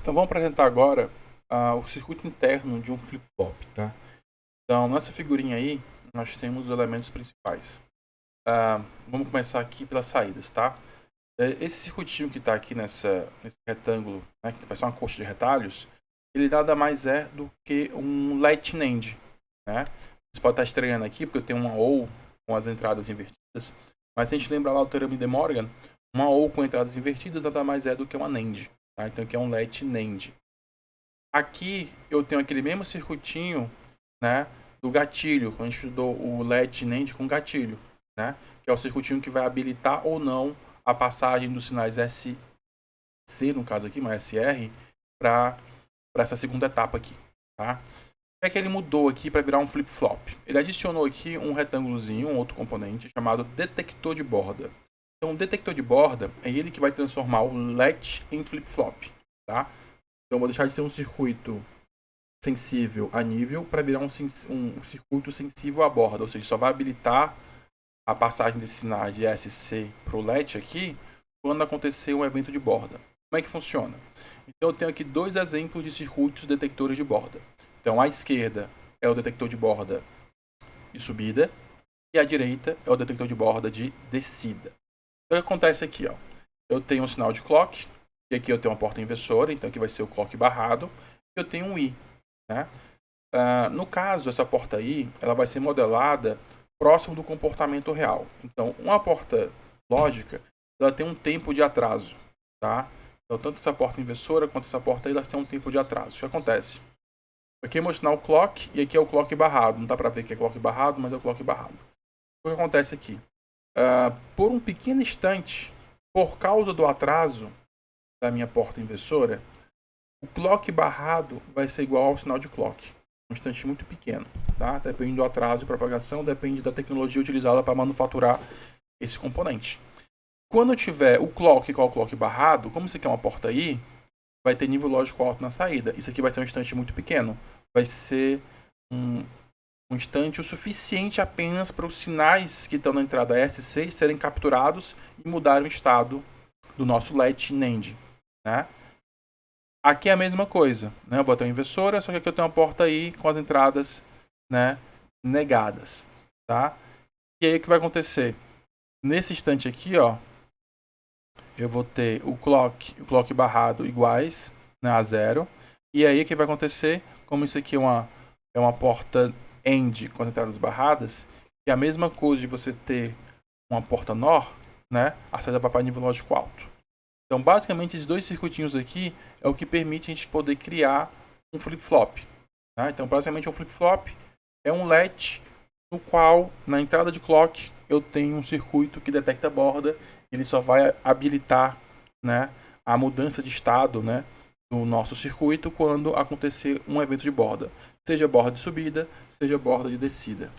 Então vamos apresentar agora o circuito interno de um flip-flop, tá? Então nessa figurinha aí nós temos os elementos principais. Vamos começar aqui pelas saídas, tá? Esse circuitinho que está aqui nesse retângulo, né, que parece uma coxa de retalhos, ele nada mais é do que um Lightning End, né? Você pode estar estranhando aqui porque eu tenho uma OU com as entradas invertidas, mas se a gente lembrar lá o teorema de Morgan, uma OU com entradas invertidas nada mais é do que uma NAND, tá? Então aqui é um Lightning End. Aqui eu tenho aquele mesmo circuitinho, né, do gatilho, quando a gente estudou o Lightning End com gatilho, né, que é o circuitinho que vai habilitar ou não a passagem dos sinais SC, no caso aqui, mas SR, para essa segunda etapa aqui, tá? O que é que ele mudou aqui para virar um flip-flop? Ele adicionou aqui um retângulozinho, um outro componente, chamado detector de borda. Então, o detector de borda é ele que vai transformar o latch em flip-flop, tá? Então, eu vou deixar de ser um circuito sensível a nível para virar um circuito sensível à borda, ou seja, só vai habilitar a passagem desses sinais de SC para o latch aqui quando acontecer um evento de borda. Como é que funciona? Então, eu tenho aqui dois exemplos de circuitos detectores de borda. Então, à esquerda é o detector de borda de subida e à direita é o detector de borda de descida. Então, o que acontece aqui? Ó? Eu tenho um sinal de clock, e aqui eu tenho uma porta inversora, então aqui vai ser o clock barrado, e eu tenho um I. Né? No caso, essa porta I ela vai ser modelada próximo do comportamento real. Então, uma porta lógica ela tem um tempo de atraso. Tá? Então, tanto essa porta inversora quanto essa porta I elas têm um tempo de atraso. O que acontece? Aqui é o meu sinal clock e aqui é o clock barrado. Não dá para ver que é clock barrado, mas é o clock barrado. O que acontece aqui? Por um pequeno instante, por causa do atraso da minha porta inversora, o clock barrado vai ser igual ao sinal de clock. Um instante muito pequeno. Tá? Depende do atraso e propagação, depende da tecnologia utilizada para manufaturar esse componente. Quando eu tiver o clock com o clock barrado, como isso aqui é uma porta I, vai ter nível lógico alto na saída. Isso aqui vai ser um instante muito pequeno. Vai ser um instante o suficiente apenas para os sinais que estão na entrada S6 serem capturados e mudarem o estado do nosso Lightning End. Né? Aqui é a mesma coisa. Né? Eu vou ter uma inversora, só que aqui eu tenho uma porta aí com as entradas, né, negadas. Tá? E aí o que vai acontecer? Nesse instante aqui, ó, eu vou ter o clock barrado iguais, né, a zero. E aí o que vai acontecer? Como isso aqui é uma porta AND com as entradas barradas, que é a mesma coisa de você ter uma porta NOR, né, a saída vai para nível lógico alto. Então, basicamente, esses dois circuitinhos aqui é o que permite a gente poder criar um flip-flop. Tá? Então, basicamente, um flip-flop é um latch no qual, na entrada de clock, eu tenho um circuito que detecta a borda. Ele só vai habilitar, né, a mudança de estado, né, do nosso circuito quando acontecer um evento de borda. Seja borda de subida, seja borda de descida.